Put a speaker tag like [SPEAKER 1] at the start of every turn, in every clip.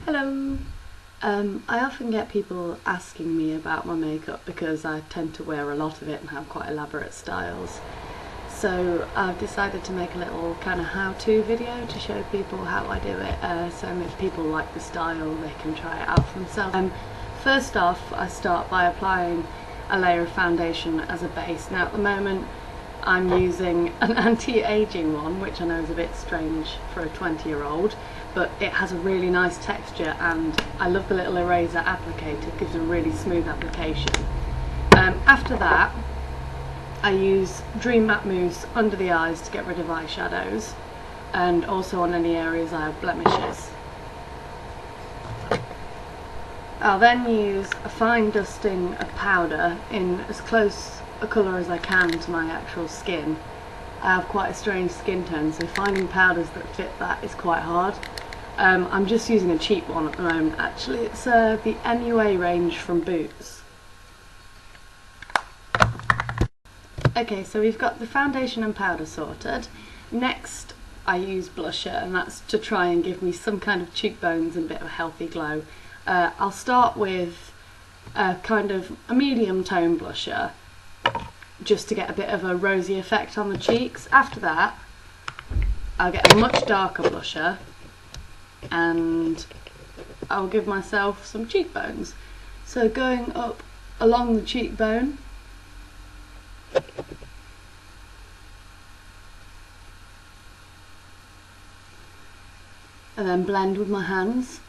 [SPEAKER 1] Hello! I often get people asking me about my makeup because I tend to wear a lot of it and have quite elaborate styles. So I've decided to make a little kind of how-to video to show people how I do it, so if people like the style they can try it out for themselves. First off, I start by applying a layer of foundation as a base. Now at the moment I'm using an anti-aging one, which I know is a bit strange for a 20-year-old, but it has a really nice texture and I love the little eraser applicator. It gives a really smooth application. After that I use Dream Matte Mousse under the eyes to get rid of eyeshadows and also on any areas I have blemishes. I'll then use a fine dusting of powder in as close a colour as I can to my actual skin. I have quite a strange skin tone, so finding powders that fit that is quite hard. I'm just using a cheap one at the moment actually. It's the MUA range from Boots. Okay, so we've got the foundation and powder sorted. Next I use blusher, and that's to try and give me some kind of cheekbones and a bit of a healthy glow. I'll start with kind of a medium tone blusher just to get a bit of a rosy effect on the cheeks. After that I'll get a much darker blusher and I'll give myself some cheekbones. So going up along the cheekbone, and then blend with my hands.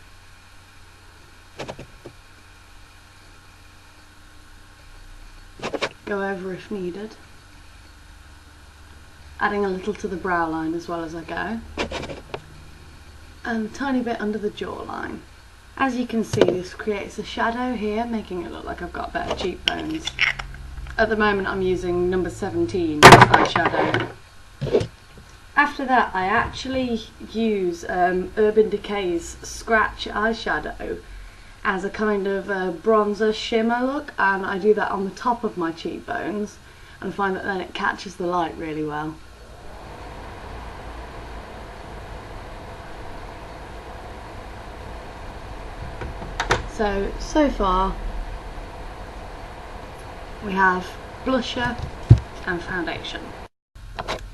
[SPEAKER 1] Go over if needed. Adding a little to the brow line as well as I go. And a tiny bit under the jawline. As you can see, this creates a shadow here, making it look like I've got better cheekbones. At the moment I'm using number 17 eyeshadow. After that I actually use Urban Decay's Scratch eyeshadow as a kind of bronzer shimmer look, and I do that on the top of my cheekbones and find that then it catches the light really well. So far we have blusher and foundation.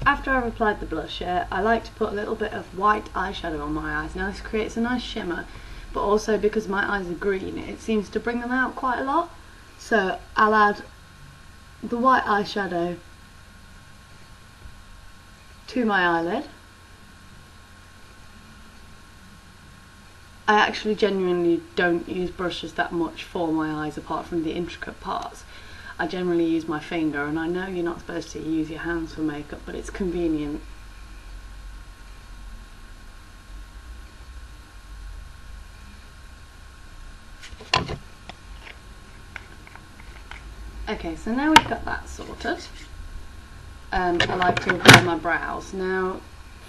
[SPEAKER 1] After I've applied the blusher, I like to put a little bit of white eyeshadow on my eyes. Now this creates a nice shimmer, but also because my eyes are green, it seems to bring them out quite a lot. So I'll add the white eyeshadow to my eyelid. I actually genuinely don't use brushes that much for my eyes apart from the intricate parts. I generally use my finger, and I know you're not supposed to use your hands for makeup, but it's convenient. Okay, so now we've got that sorted. I like to apply my brows. Now,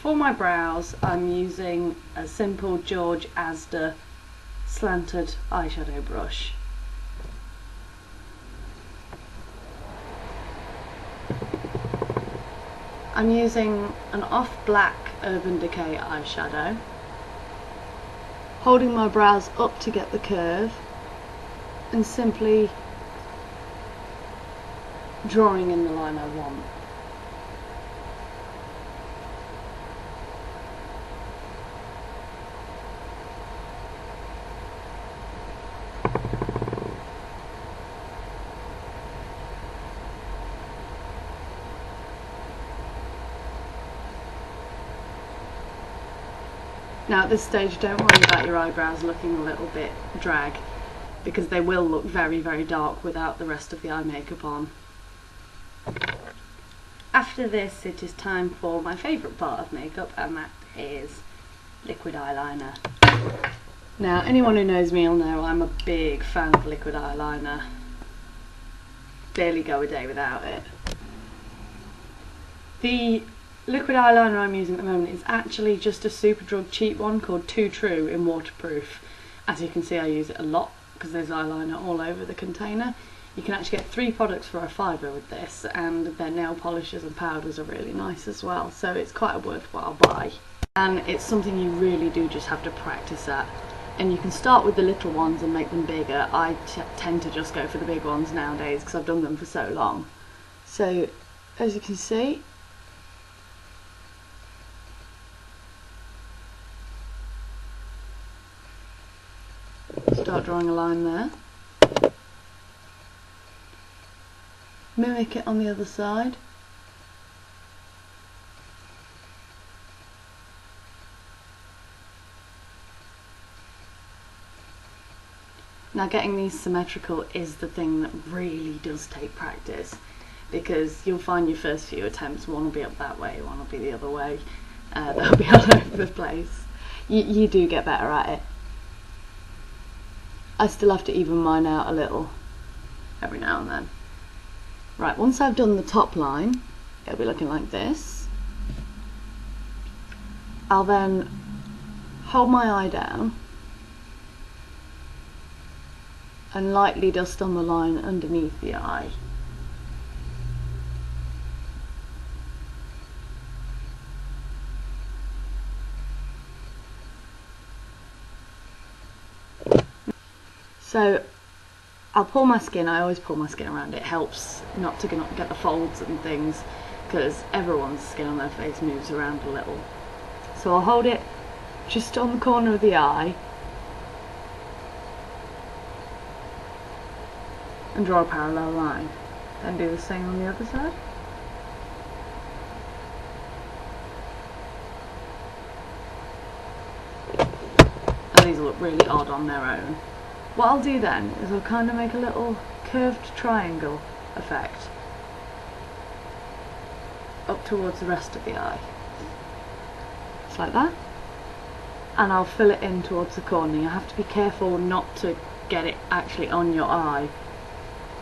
[SPEAKER 1] for my brows, I'm using a simple George Asda slanted eyeshadow brush. I'm using an off-black Urban Decay eyeshadow, holding my brows up to get the curve, and simply drawing in the line I want. Now at this stage, don't worry about your eyebrows looking a little bit drag, because they will look very, very dark without the rest of the eye makeup on. After this, it is time for my favourite part of makeup, and that is liquid eyeliner. Now, anyone who knows me will know I'm a big fan of liquid eyeliner. Barely go a day without it. The liquid eyeliner I'm using at the moment is actually just a Superdrug cheap one called Too True in waterproof. As you can see, I use it a lot because there's eyeliner all over the container. You can actually get 3 products for a £5 with this, and their nail polishes and powders are really nice as well, so it's quite a worthwhile buy. And it's something you really do just have to practice at. and you can start with the little ones and make them bigger. I tend to just go for the big ones nowadays because I've done them for so long. So as you can see, start drawing a line there, mimic it on the other side. Now getting these symmetrical is the thing that really does take practice, because you'll find your first few attempts, one will be up that way, one will be the other way, they'll be all over the place. You do get better at it. I still have to even mine out a little every now and then. Right, once I've done the top line, it'll be looking like this. I'll then hold my eye down and lightly dust on the line underneath the eye. So I'll pull my skin, I always pull my skin around, it helps not to get the folds and things, because everyone's skin on their face moves around a little. So I'll hold it just on the corner of the eye and draw a parallel line. Then do the same on the other side. And these will look really odd on their own. What I'll do then is I'll kind of make a little curved triangle effect up towards the rest of the eye. Just like that. And I'll fill it in towards the corner. You have to be careful not to get it actually on your eye,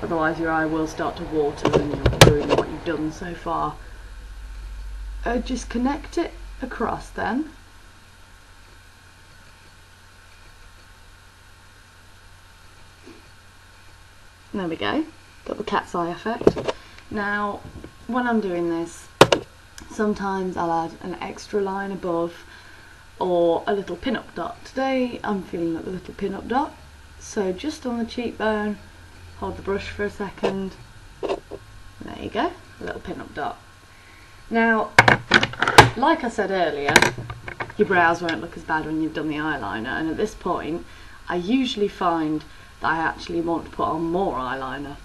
[SPEAKER 1] otherwise your eye will start to water and you'll ruin what you've done so far. Just connect it across then. There we go, got the cat's eye effect. Now, when I'm doing this, sometimes I'll add an extra line above or a little pin-up dot. Today I'm feeling like the little pin-up dot, so just on the cheekbone, hold the brush for a second, there you go, a little pin-up dot. Now, like I said earlier, your brows won't look as bad when you've done the eyeliner, and at this point I usually find that I actually want to put on more eyeliner.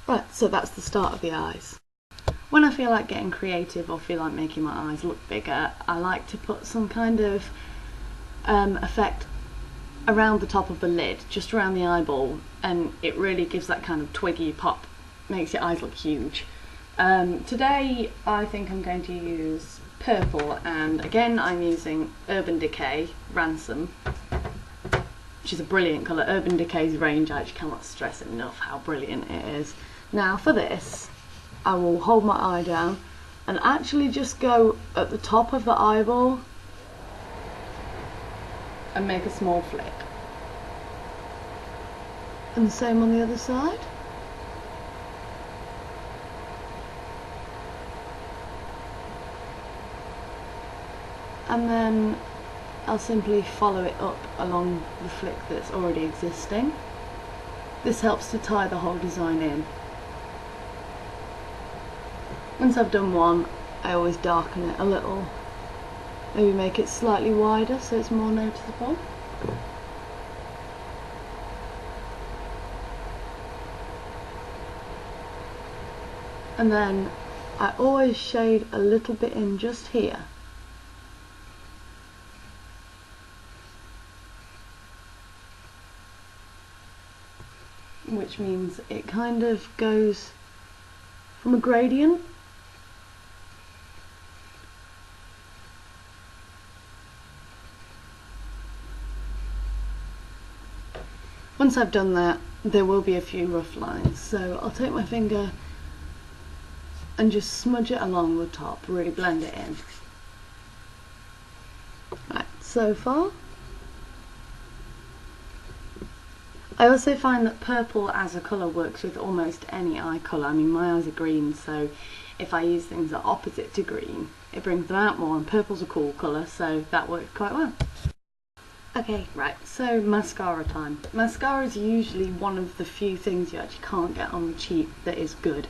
[SPEAKER 1] Right, so that's the start of the eyes. When I feel like getting creative or feel like making my eyes look bigger, I like to put some kind of effect around the top of the lid, just around the eyeball, and it really gives that kind of twiggy pop, makes your eyes look huge. Today I think I'm going to use purple, and again I'm using Urban Decay Ransom, which is a brilliant colour. Urban Decay's range, I actually cannot stress enough how brilliant it is. Now for this, I will hold my eye down and actually just go at the top of the eyeball and make a small flick. And the same on the other side. And then I'll simply follow it up along the flick that's already existing. This helps to tie the whole design in. Once I've done one, I always darken it a little, maybe make it slightly wider so it's more noticeable. And then I always shade a little bit in just here. Which means it kind of goes from a gradient. Once I've done that, there will be a few rough lines, so I'll take my finger and just smudge it along the top, really blend it in. Right, so far. I also find that purple as a colour works with almost any eye colour. I mean, my eyes are green, so if I use things that are opposite to green, it brings them out more, and purple's a cool colour, so that worked quite well. Okay, right, so mascara time. Mascara is usually one of the few things you actually can't get on the cheap that is good.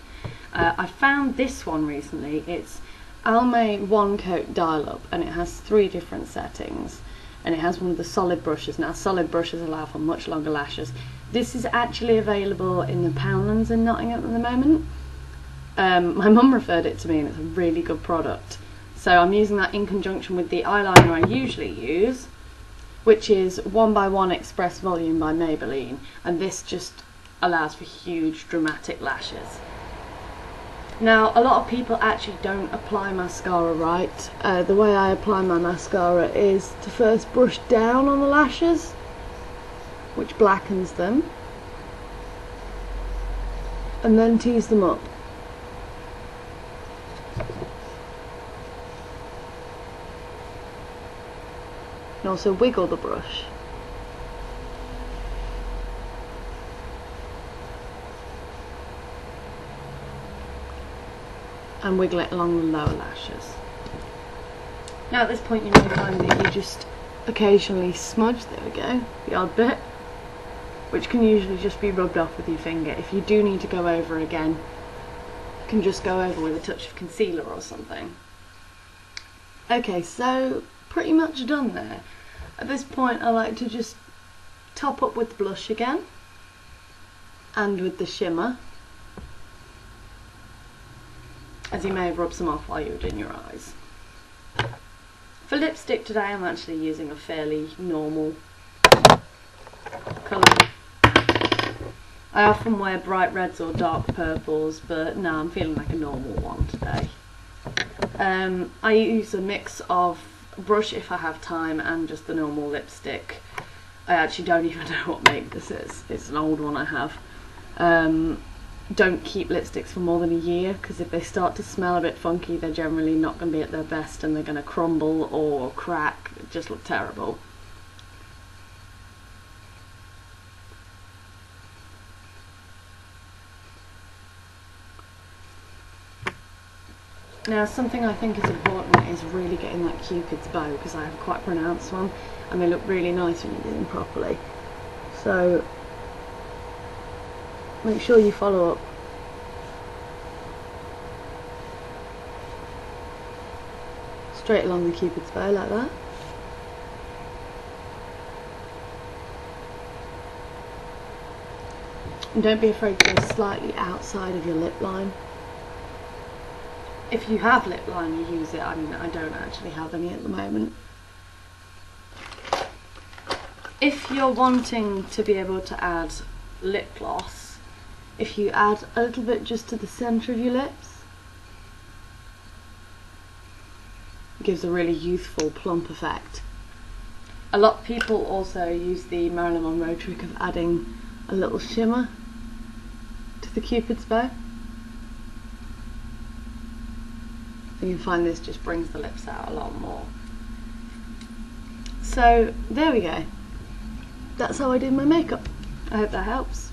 [SPEAKER 1] I found this one recently. It's Almay One Coat Dial Up, and it has 3 different settings. And it has one of the solid brushes. Now, solid brushes allow for much longer lashes. This is actually available in the Poundlands in Nottingham at the moment. My mum referred it to me, and it's a really good product. So I'm using that in conjunction with the eyeliner I usually use, which is 1x1 Express Volume by Maybelline, and this just allows for huge dramatic lashes. Now, a lot of people actually don't apply mascara right. The way I apply my mascara is to first brush down on the lashes, which blackens them, and then tease them up. And also wiggle the brush. And wiggle it along the lower lashes. Now at this point you may find that you just occasionally smudge, there we go, the odd bit, which can usually just be rubbed off with your finger. If you do need to go over again, you can just go over with a touch of concealer or something. Okay, so pretty much done there. At this point I like to just top up with blush again, and with the shimmer, as you may have rubbed some off while you were doing your eyes. For lipstick today I'm actually using a fairly normal colour. I often wear bright reds or dark purples, but no, I'm feeling like a normal one today. I use a mix of brush if I have time and just the normal lipstick. I actually don't even know what make this is. It's an old one I have. Don't keep lipsticks for more than a year, because if they start to smell a bit funky, they're generally not going to be at their best, and they're going to crumble or crack, just look terrible. Now, something I think is important is really getting that Cupid's bow, because I have quite a pronounced one and they look really nice when you do them properly. So make sure you follow up. Straight along the Cupid's bow like that. And don't be afraid to go slightly outside of your lip line. If you have lip liner, use it. I mean, I don't actually have any at the moment. If you're wanting to be able to add lip gloss, if you add a little bit just to the centre of your lips, it gives a really youthful, plump effect. A lot of people also use the Marilyn Monroe trick of adding a little shimmer to the Cupid's bow. You can find this just brings the lips out a lot more. So there we go. That's how I do my makeup. I hope that helps.